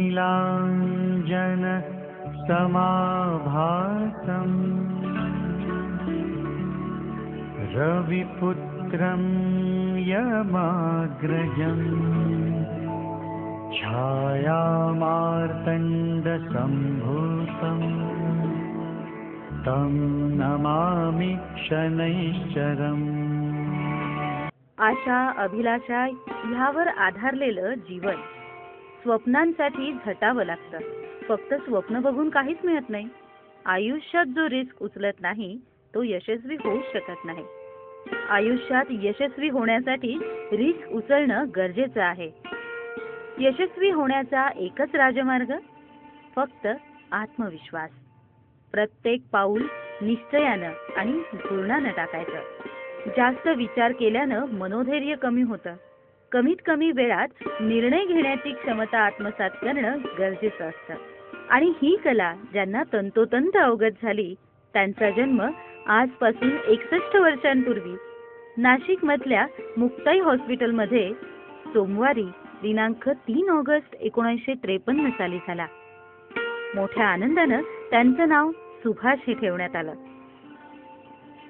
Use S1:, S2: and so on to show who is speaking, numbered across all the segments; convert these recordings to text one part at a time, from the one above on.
S1: नीलाञ्जन समाभासम् रविपुत्रं यमाग्रजम् छायामार्तण्डसम्भूतम् तं नमामि शनैश्चरम्.
S2: आशा अभिलाषा ह्यावर आधारलेलं जीवन. स्वप्नांसाठी झटावं लागतं. फक्त स्वप्न बघून काहीच मिळत नाही. आयुष्यात जो रिस्क उचलत नाही तो यशस्वी होऊ शकत नाही. आयुष्यात यशस्वी होण्यासाठी रिस्क उचलणं गरजेचं आहे. यशस्वी होण्याचा एकच राजमार्ग, फक्त आत्मविश्वास. प्रत्येक पाऊल निश्चयानं आणि धोरणानं टाकायचं. जास्त विचार केल्यानं मनोधैर्य कमी होतं. कमीत कमी वेळात निर्णय घेण्याची क्षमता आत्मसात करणं गरजेचं असतं. आणि ही कला ज्यांना तंतोतंत अवगत झाली त्यांचा जन्म आजपासून 61 वर्षांपूर्वी नाशिक मधल्या मुक्ताई हॉस्पिटलमध्ये सोमवारी दिनांक 3 ऑगस्ट 1953 साली झाला. मोठ्या आनंदानं त्यांचं नाव सुभाष हे ठेवण्यात आलं.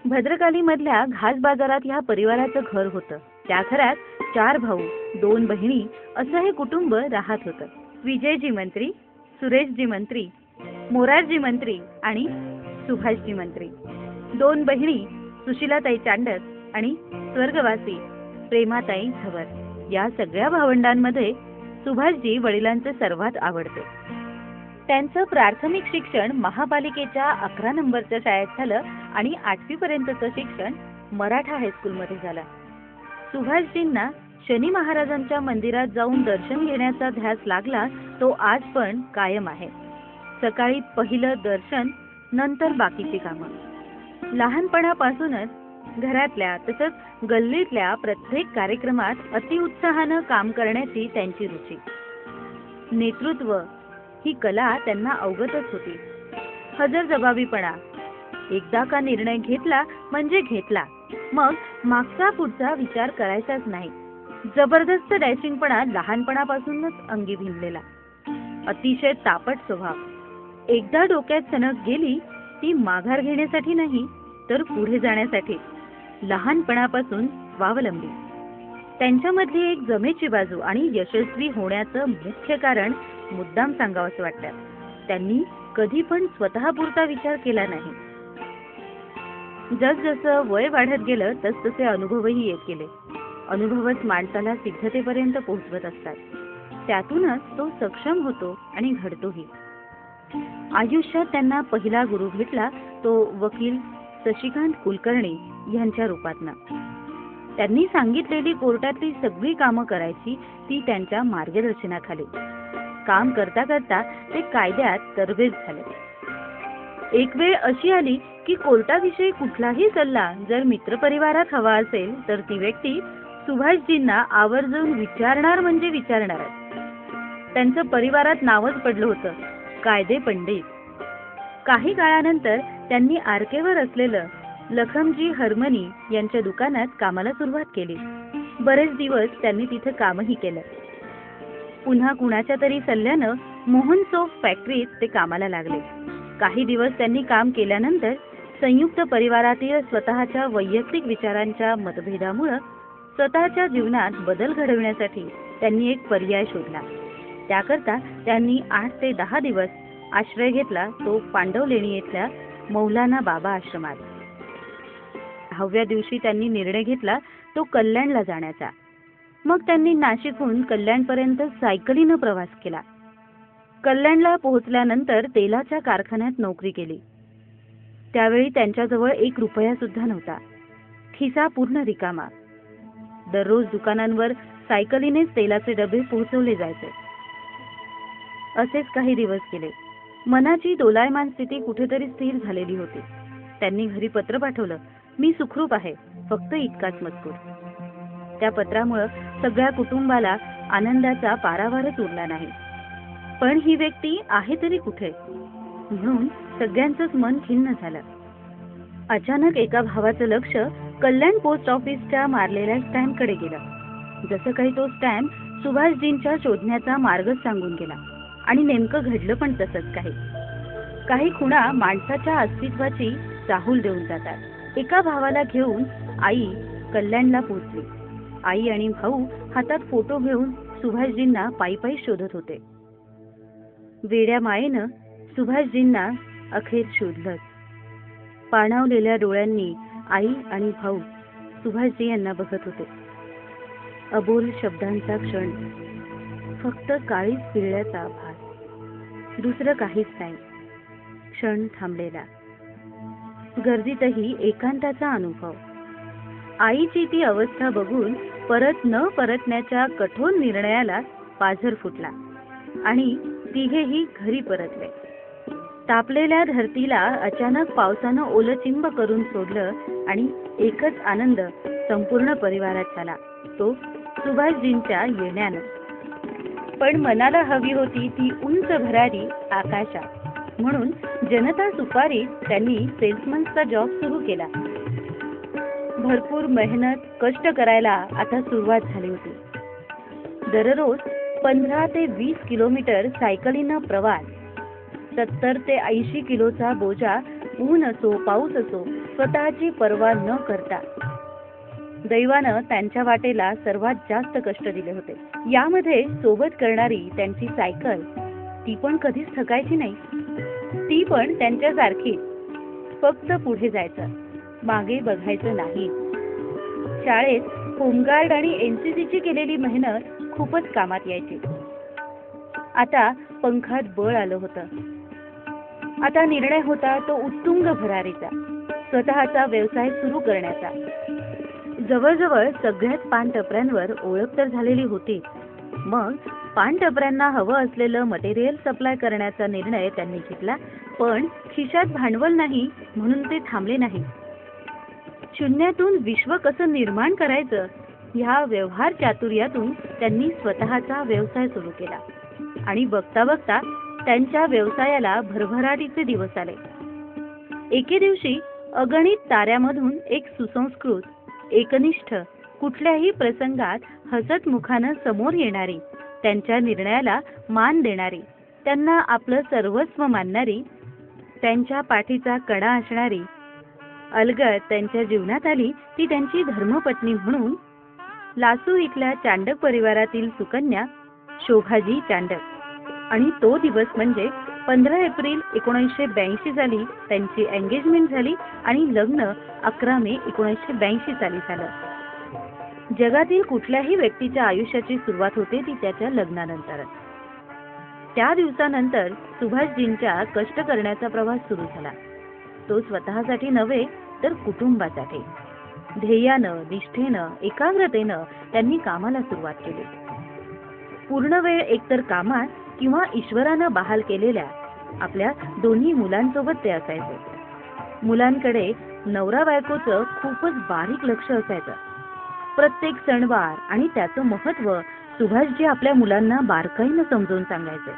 S2: भद्रकाली मधल्या घास बाजारात ह्या परिवाराचं घर होतं. त्या घरात 4 भाऊ 2 बहिणी असं हे कुटुंब राहत होतं. विजयजी मंत्री, सुरेशजी मंत्री, मोरारजी मंत्री आणि सुभाषजी मंत्री. 2 बहिणी सुशीलाताई चांडक आणि स्वर्गवासी प्रेमाताई झवर. या सगळ्या भावंडांमध्ये सुभाषजी वडिलांचे सर्वात आवडते. त्यांचं प्राथमिक शिक्षण महापालिकेच्या 11 नंबरच्या शाळेत झालं आणि 8वी पर्यंतचं शिक्षण मराठा हायस्कूलमध्ये झालं. सुभाषजींना शनी महाराजांच्या मंदिरात जाऊन दर्शन घेण्याचा ध्यास लागला तो आज पण कायम आहे. सकाळी पहिलं दर्शन, नंतर बाकीची कामं. लहानपणापासूनच घरातल्या तसंच गल्लीतल्या प्रत्येक कार्यक्रमात अतिउत्साहानं काम करण्याची त्यांची रुची. नेतृत्व ही कला त्यांना अवगतच होती. हजरजबाबीपणा. एकदा का निर्णय घेतला म्हणजे घेतला, मग मागचा पुढचा विचार करायचाच नाही. जबरदस्त डॅशिंगपणा लहानपणापासूनच अंगी भिनलेला. अतिशय तापट स्वभाव. एकदा डोक्यात सनक गेली ती माघार घेण्यासाठी नाही तर पुढे जाण्यासाठी. लहानपणापासून स्वावलंबी. त्यांच्यामधली एक जमेची बाजू आणि यशस्वी होण्याचं मुख्य कारण मुद्दाम सांगावंसं वाटतं. त्यांनी कधी पण स्वतःपुरता विचार केला नाही. जसजसं वय वाढत गेलं तसतसे अनुभवही येत गेले. अनुभवच माणसाला सिद्धतेपर्यंत पोहोचवत असतात. त्यातूनच तो सक्षम होतो आणि घडतोही. आयुष्यात त्यांना पहिला गुरु भेटला तो वकील शशिकांत कुलकर्णी यांच्या रूपातनं. त्यांनी सांगितलेली कोर्टातली सगळी कामं करायची ती त्यांच्या मार्गदर्शनाखाली. काम करता करता ते कायद्यात तरबेज झाले. एक वेळ अशी आली की कोर्टाविषयी कुठलाही सल्ला जर मित्रपरिवारात हवा असेल तर ती व्यक्ती सुभाषजींना आवर्जून विचारणार म्हणजे विचारणारच. त्यांचं परिवारात नावच पडलं होतं, कायदे पंडित. काही काळानंतर त्यांनी आरकेवर असलेलं लखमजी हरमनी यांच्या दुकानात कामाला सुरुवात केली. बरेच दिवस त्यांनी तिथे कामही केलं. पुन्हा कुणाच्या तरी सल्ल्यानं मोहन सोप फॅक्टरीत ते कामाला लागले. काही दिवस त्यांनी काम केल्यानंतर संयुक्त परिवारातील स्वतःच्या वैयक्तिक विचारांच्या मतभेदामुळे स्वतःच्या जीवनात बदल घडवण्यासाठी त्यांनी एक पर्याय शोधला. त्याकरता त्यांनी 8 ते 10 दिवस आश्रय घेतला तो पांडवलेणी येथल्या मौलाना बाबा आश्रमात. 10व्या दिवशी त्यांनी निर्णय घेतला तो कल्याणला जाण्याचा. मग त्यांनी नाशिकहून कल्याणपर्यंत सायकलीनं प्रवास केला. कल्याणला पोहोचल्यानंतर तेलाच्या कारखान्यात नोकरी केली. त्यावेळी त्यांच्याजवळ 1 रुपया सुद्धा नव्हता. खिसा पूर्ण रिकामा. दररोज दुकानांवर सायकलीनेच तेलाचे डबे पोहोचवले जायचे. असेच काही दिवस गेले. मनाची दोलायमान स्थिती कुठेतरी स्थिर झालेली होती. त्यांनी घरी पत्र पाठवलं, मी सुखरूप आहे, फक्त इतकाच मजकूर. त्या पत्रामुळे सगळ्या कुटुंबाला आनंदाचा पारावारच उरला नाही. पण ही व्यक्ती आहे तरी कुठे म्हणून सगळ्यांचंच मन खिन्न झालं. अचानक एका भावाचं लक्ष कल्याण पोस्ट ऑफिसच्या मारलेल्या स्टॅम्पकडे गेलं. जसं काही तो स्टॅम्प सुभाषजींच्या शोधण्याचा मार्गच सांगून गेला आणि नेमकं घडलं पण तसंच काही. काही खुणा माणसाच्या अस्तित्वाची चाहूल देऊन जातात. एका भावाला घेऊन आई कल्याणला पोहोचली. आई आणि भाऊ हातात फोटो घेऊन सुभाषजींना पायी पायी शोधत होते. वेड्या मायेनं सुभाषजींना अखेर शोधलंच. पाणावलेल्या डोळ्यांनी आई आणि भाऊ सुभाषजी यांना बघत होते. अबोल शब्दांचा क्षण, फक्त काळीच पिळल्याचा आभास, दुसरं काहीच नाही. क्षण थांबलेला, गर्दीतही एकांताचा अनुभव. आईची ती अवस्था बघून परत न परतण्याच्या कठोर निर्णयाला पाझर फुटला आणि तिघेही घरी परतले. तापलेल्या धरतीला अचानक पावसानं ओलचिंब करून सोडलं आणि एकच आनंद संपूर्ण परिवारात झाला, तो सुभाषजींच्या येण्यानं. पण मनाला हवी होती ती उंच भरारी आकाशा. म्हणून जनता सुपारीत त्यांनी सेल्समनचा जॉब सुरू केला. भरपूर मेहनत कष्ट करायला आता सुरुवात झाली होती. दररोज 15 ते 20 किलोमीटर सायकलीनं प्रवास, 70 ते 80 किलोचा बोजा ऊन असो पाऊस असो स्वतःची पर्वा न करता. दैवानं त्यांच्या वाटेला सर्वात जास्त कष्ट दिले होते. यामध्ये सोबत करणारी त्यांची सायकल, ती पण कधीच थकायची नाही. ती पण त्यांच्यासारखी, फक्त पुढे जायचं, मागे बघायचं नाही. शाळेत होमगार्ड आणि एनसीसीची केलेली मेहनत खूपच कामात यायची. आता पंखात बळ आलं होतं. आता निर्णय होता तो उत्तुंग भरारीचा, स्वतःचा व्यवसाय सुरू करण्याचा. जवळजवळ सगळ्याच पानटपऱ्यांवर ओळख तर झालेली होती. मग पानटपऱ्यांना हवं असलेलं मटेरियल सप्लाय करण्याचा निर्णय त्यांनी घेतला. पण खिशात भांडवल नाही म्हणून ते थांबले नाही. शून्यातून विश्व कसं निर्माण करायचं ह्या व्यवहार चातुर्यातून त्यांनी स्वतःचा व्यवसाय सुरू केला. आणि बघता बघता त्यांच्या व्यवसायाला भरभराटीचे दिवस आले. एके दिवशी अगणित ताऱ्यामधून एक सुसंस्कृत, एकनिष्ठ, कुठल्याही प्रसंगात हसत मुखानं समोर येणारी, त्यांच्या निर्णयाला मान देणारी, त्यांना आपलं सर्वस्व मानणारी, त्यांच्या पाठीचा कणा असणारी, अलगद त्यांच्या जीवनात आली ती त्यांची धर्मपत्नी म्हणून लासू इथल्या चांडक परिवारातील सुकन्या शोभाजी चांडक. आणि तो दिवस म्हणजे 15 एप्रिल 1982 साली त्यांची एंगेजमेंट झाली आणि लग्न 11 मे 1982 साली झालं. जगातील कुठल्याही व्यक्तीच्या आयुष्याची सुरुवात होते ती त्याच्या लग्नानंतरच. त्या दिवसानंतर सुभाषजींच्या कष्ट करण्याचा प्रवास सुरू झाला. तो स्वतःसाठी नव्हे तर कुटुंबासाठी. ध्येयानं, निष्ठेनं, एकाग्रतेनं त्यांनी कामाला सुरुवात केली. पूर्ण वेळ एकतर कामात किंवा ईश्वरानं बहाल केलेल्या आपल्या दोन्ही मुलांसोबत ते असायचे. मुलांकडे नवरा बायकोचं खूपच बारीक लक्ष असायचं. प्रत्येक सणवार आणि त्याचं महत्त्व सुभाषजी आपल्या मुलांना बारकाईनं समजावून सांगायचे.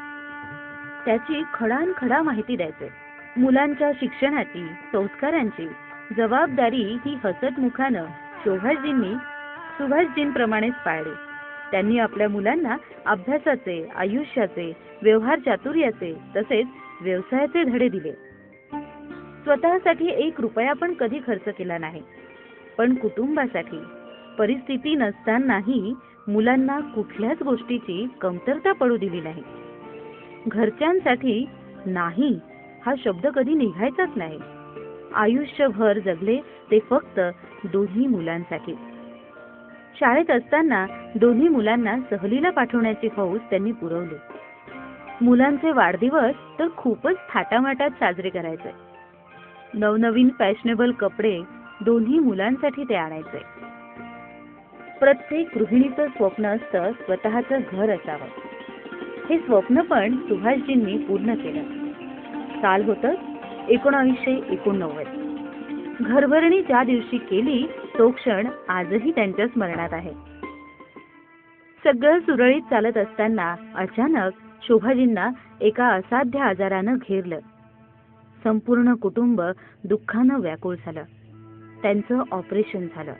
S2: त्याची खडानखडा माहिती द्यायचे. मुलांच्या शिक्षणाची, संस्कारांची जबाबदारी ही हसत मुखानं शोभाजींनी सुभाषजींप्रमाणेच पाळली. त्यांनी आपल्या मुलांना अभ्यासाचे, आयुष्याचे, व्यवहार चातुर्याचे तसेच व्यवसायाचे धडे दिले. स्वतःसाठी 1 रुपया पण कधी खर्च केला नाही. पण कुटुंबासाठी परिस्थिती नसतानाही मुलांना कुठल्याच गोष्टीची कमतरता पडू दिली नाही. घरच्यांसाठी नाही हा शब्द कधी निघायचाच नाही. आयुष्यभर जगले ते फक्त दोन्ही मुलांसाठी. शाळेत असताना दोन्ही मुलांना सहलीला पाठवण्याची हौस त्यांनी पुरवली. मुलांचे वाढदिवस तर खूपच थाटामाटात साजरे करायचे. नवनवीन फॅशनेबल कपडे दोन्ही मुलांसाठी ते आणायचे. प्रत्येक गृहिणीचं स्वप्न असतं स्वतःचं घर असावं. हे स्वप्न पण सुभाषजींनी पूर्ण केलं. साल होतं 1989. घरभरणी ज्या दिवशी केली तो क्षण आजही त्यांच्या स्मरणात आहे. सगळं सुरळीत चालत असताना अचानक शोभाजींना एका असाध्य आजारानं घेरलं. संपूर्ण कुटुंब दुःखानं व्याकुळ झालं. त्यांचं ऑपरेशन झालं.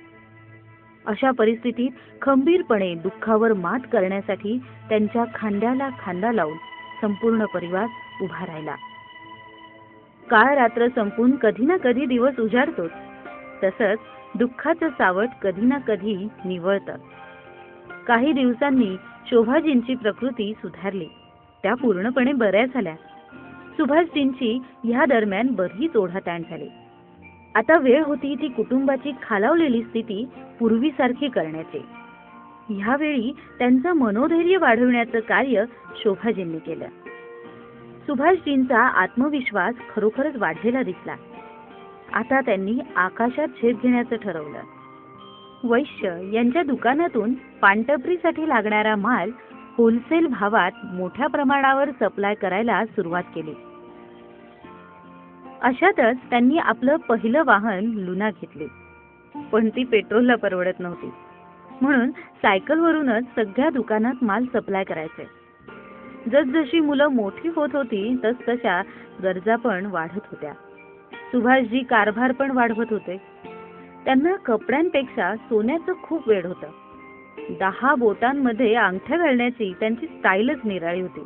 S2: अशा परिस्थितीत खंबीरपणे दुःखावर मात करण्यासाठी त्यांच्या खांद्याला खांदा लावून संपूर्ण परिवार उभा राहिला. काळ रात्र संपून कधी ना कधी दिवस उजाडतोच, तसंच दुःखाचं सावट कधी ना कधी निवळतं. काही दिवसांनी शोभाजींची प्रकृती सुधारली. त्या पूर्णपणे बऱ्या झाल्या. सुभाषजींची ह्या दरम्यान बरीच ओढाताण झाली. आता वेळ होती ती कुटुंबाची खालावलेली स्थिती पूर्वीसारखी करण्याची. ह्यावेळी त्यांचं मनोधैर्य वाढवण्याचं कार्य शोभाजींनी केलं. सुभाषजींचा आत्मविश्वास खरोखरच वाढलेला दिसला. आता त्यांनी आकाशात झेप घेण्याचं ठरवलं. वैश्य यांच्या दुकानातून पानटपरीसाठी लागणारा माल होलसेल भावात मोठ्या प्रमाणावर सप्लाय करायला सुरुवात केली. अशातच त्यांनी आपलं पहिलं वाहन लुना घेतली, पण ती पेट्रोलला परवडत नव्हती. म्हणून सायकलवरूनच सगळ्या दुकानात माल सप्लाय करायचे. जसजशी मुलं मोठी होत होती तसतशा गरजा पण वाढत होत्या. सुभाषजी कारभार पण वाढवत होते. त्यांना कपड्यांपेक्षा सोन्याचं खूप वेड होतं. 10 बोटांमध्ये अंगठ्या घालण्याची त्यांची स्टाईलच निराळी होती.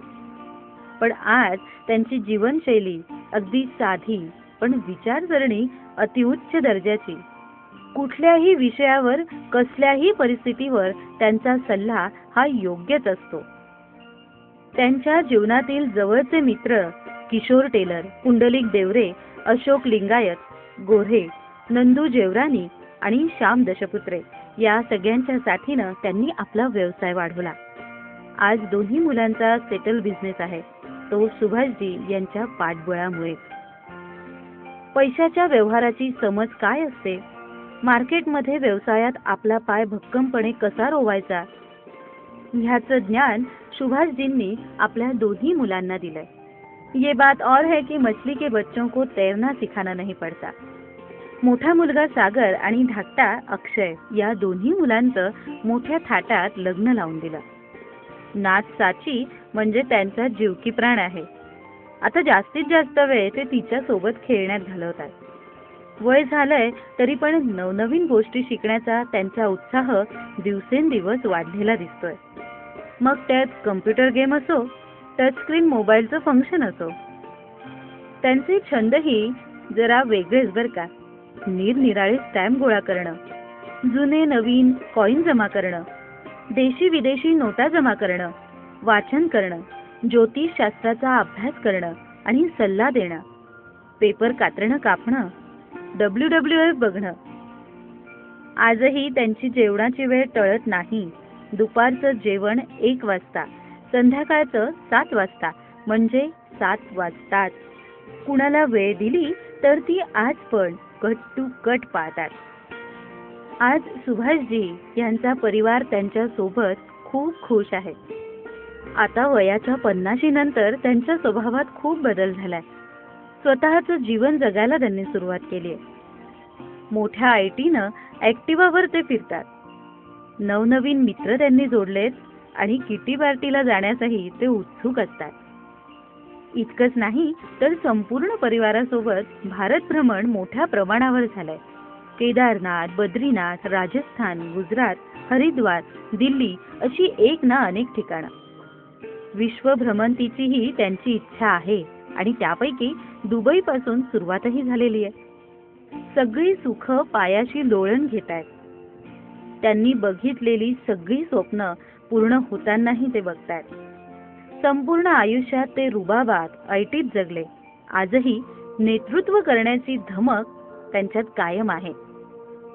S2: पण आज त्यांची जीवनशैली अगदी साधी पण विचारसरणी अतिउच्च दर्जाची. कुठल्याही विषयावर कसल्याही परिस्थितीवर त्यांचा सल्ला हा योग्यच असतो. त्यांच्या जीवनातील जवळचे मित्र किशोर टेलर, पुंडलिक देवरे, अशोक लिंगायत, गोऱ्हे, नंदू जेवरानी आणि श्याम दशपुत्रे या सगळ्यांच्या साथीनं त्यांनी आपला व्यवसाय वाढवला. आज दोन्ही मुलांचा सेटल बिझनेस आहे, तो सुभाषजी यांच्या पाठबळामुळे. पैशाच्या व्यवहाराची समज काय असते, मार्केटमध्ये व्यवसायात आपला पाय भक्कमपणे कसा रोवायचा, ह्याचं ज्ञान सुभाषजींनी आपल्या दोन्ही मुलांना दिलंय. ये बात और है कि मछली के बच्चों को तैरना सिखाना नहीं पड़ता. मोठा मुलगा सागर आणि धाकटा अक्षय या दोन्ही मुलांचं मोठ्या थाटात लग्न लावून दिलं. नात साची म्हणजे त्यांचा जीव की प्राण आहे. आता जास्तीत जास्त वेळ ते तिच्या सोबत खेळण्यात घालवतात. वय झालंय तरी पण नवनवीन गोष्टी शिकण्याचा त्यांचा उत्साह दिवसेंदिवस वाढलेला दिसतोय. मग त्यात कम्प्युटर गेम असो, टचस्क्रीन मोबाईलचं फंक्शन असो. त्यांचे छंदही जरा वेगळेच बरं का. निरनिराळे स्टॅम्प गोळा करणं, जुने नवीन कॉईन जमा करणं, देशी विदेशी नोटा जमा करणं, वाचन करणं, ज्योतिषशास्त्राचा अभ्यास करणं आणि सल्ला देणं, पेपर कातरणं कापणं, WWF बघणं. आजही त्यांची जेवणाची वेळ टळत नाही. दुपारचं जेवण 1 वाजता, संध्याकाळचं 7 वाजता, म्हणजे 7 वाजताच. कुणाला वेळ दिली तर ती आज पण कट टू कट पाळतात. आज सुभाषजी यांचा परिवार त्यांच्या सोबत खूप खुश आहे. आता वयाच्या 50 नंतर त्यांच्या स्वभावात खूप बदल झालाय. स्वतःचं जीवन जगायला त्यांनी सुरुवात केली आहे. मोठ्या IT-नं ऍक्टिवावर ते फिरतात. नवनवीन मित्र त्यांनी जोडलेत आणि किटी पार्टीला जाण्यासही ते उत्सुक असतात. इतकंच नाही तर संपूर्ण परिवारासोबत भारत भ्रमण मोठ्या प्रमाणावर झालंय. केदारनाथ, बद्रीनाथ, राजस्थान, गुजरात, हरिद्वार, दिल्ली अशी एक ना अनेक ठिकाणं. विश्व भ्रमंतीचीही त्यांची इच्छा आहे आणि त्यापैकी दुबई पासून सुरुवातही झालेली आहे. सगळी सुख पायाशी लोळण घेतायत. त्यांनी बघितलेली सगळी स्वप्न पूर्ण होतानाही ते बघतायत. संपूर्ण आयुष्यात ते रुबाबात ऐटीत जगले. आजही नेतृत्व करण्याची धमक त्यांच्यात कायम आहे.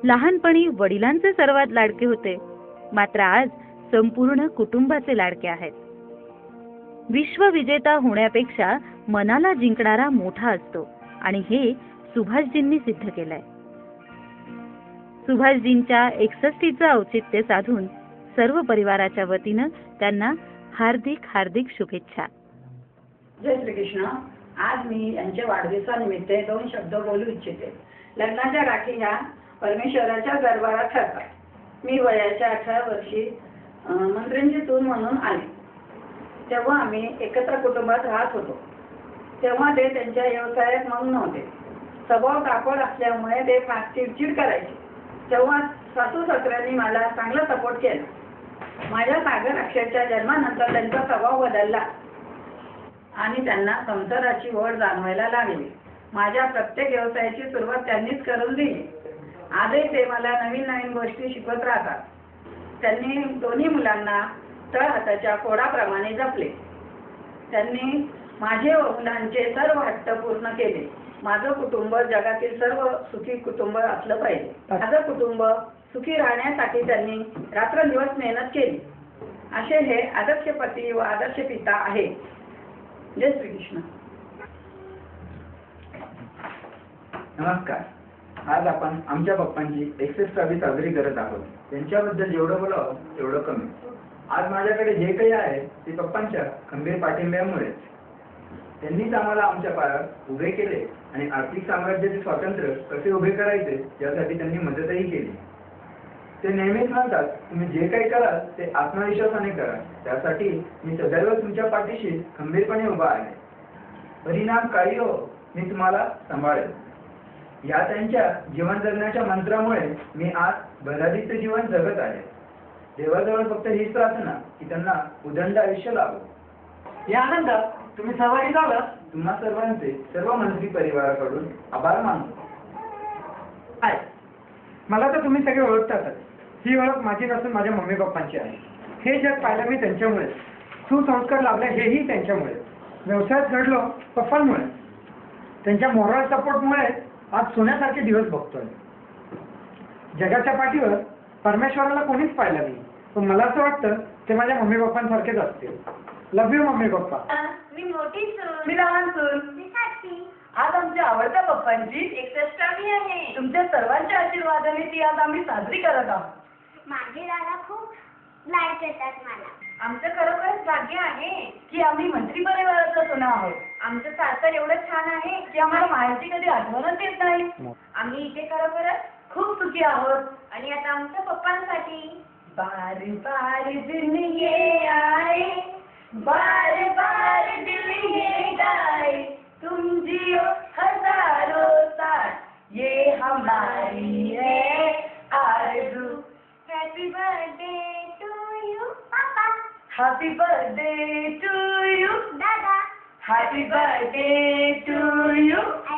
S2: लहानपणी वडिलांचे सर्वात लाडके होते, मात्र आज संपूर्ण कुटुंबाचे लाडके आहेत. विश्वविजेता होण्यापेक्षा मनाला जिंकणारा मोठा असतो आणि हे सुभाषजींनी सिद्ध केलंय. सुभाषजींच्या 61चं औचित्य साधून सर्व परिवाराच्या वतीनं त्यांना हार्दिक हार्दिक शुभेच्छा.
S3: जय श्रीकृष्ण. आज मी यांच्या वाढदिवसानिमित्त 2 शब्द बोलू इच्छिते. लग्नाच्या राखी ह्या परमेश्वराच्या दरबारात ठरतात. मी वयाच्या 18 वर्षी मंत्रींची सून म्हणून आले. तेव्हा आम्ही एकत्र कुटुंबात राहत होतो. तेव्हा ते त्यांच्या व्यवसायात मग्न होते. स्वभाव तापड असल्यामुळे ते फार चिडचिड करायचे. तेव्हा सासू सासऱ्यांनी मला चांगला सपोर्ट केला. माझ्या सागर अक्षरच्या जन्मानंतर त्यांचा स्वभाव बदलला आणि त्यांना संसाराची ओढ जाणवायला लागली. माझ्या प्रत्येक व्यवसायाची सुरुवात त्यांनीच करून दिली. आजही ते मला नवीन नवीन गोष्टी शिकवत राहतात. त्यांनी दोन्ही मुलांना तळ हाताच्या फोडाप्रमाणे जपले. त्यांनी माझे व मुलांचे सर्व हट्ट पूर्ण केले. माझं कुटुंब जगातील सर्व सुखी कुटुंब असलं पाहिजे. माझं कुटुंब सुखी राहण्यासाठी त्यांनी रात्रंदिवस मेहनत केली. असे हे आदर्श पती व आदर्श पिता आहे. जय श्रीकृष्ण.
S4: नमस्कार. आज आपण आमच्या पप्पांची 61वी साजरी करत आहोत. त्यांच्याबद्दल जेवढं बोलावं तेवढं कमी. आज माझ्याकडे जे काही आहे ते पप्पांच्या खंबीर पाठिंब्यामुळे. त्यांनीच आम्हाला आमच्या पायावर उभे केले आणि आर्थिक साम्राज्याचे स्वातंत्र्य कसे उभे करायचे यासाठी त्यांनी मदतही केली. ते नेहमीच म्हणतात, तुम्ही जे काही कराल ते आत्मविश्वासाने करा. त्यासाठी मी सदैव तुमच्या पाठीशी खंबीरपणे उभा आहे. परिणाम काही हो, मी तुम्हाला सांभाळेल. या त्यांच्या जीवन जगण्याच्या मंत्रामुळे मी आज भरादिस्त जीवन जगत आहे. देवाजवळ फक्त हीच प्रार्थना की त्यांना उदंड आयुष्य लाभो.
S5: या आनंदात तुम्ही सहभागी झालात.
S4: तुम्हा सर्वांचे सर्व मंत्री परिवाराकडून आभार मानतो.
S5: आहे, मला तर तुम्ही सगळे ओळखतातच. ही ओळख माझी नसून माझ्या मम्मी पप्पांची आहे. हे जग पाहिलं मी त्यांच्यामुळे. सुसंस्कार लाभले हेही त्यांच्यामुळे. व्यवसायात घडलो पप्पांमुळे. त्यांच्या मोरल सपोर्टमुळे आज सोन्यासारखे दिवस बघतोय. जगाच्या पाठीवर परमेश्वराला कोणीच पाहिलं नाही, पण मला असं वाटतं ते माझ्या मम्मी पप्पांसारखेच असतील. Love you mummy papa.
S6: मी मोठी सून.
S3: मी लहान सून.
S6: मी साक्षी.
S3: आज आमच्या आवडत्या पप्पांची
S6: 61वी आहे.
S3: तुमच्या सर्वांच्या आशीर्वादाने ती आज आम्ही साजरी करत आहोत.
S6: माझे दादा खूप लाड करतात मला.
S3: आमचं खरोखरच भाग्य आहे की आम्ही मंत्री परिवाराचा सुना आहोत.
S6: आमचं सासर एवढं छान आहे
S3: की आम्हाला माहिती कधी आठवणच येत नाही.
S6: आम्ही इथे खरोखरच
S3: खूप सुखी आहोत.
S6: आणि आता आमच्या पप्पांसाठी
S3: बार बार दिन ये आए, बार बार दिल ये गाए, तुम जियो हजारों साल, ये हमारी है आरज़ू.
S6: हॅपी बर्थडे टू यू पापा.
S3: Happy birthday to you,
S6: दादा.
S3: happy birthday to you.
S6: I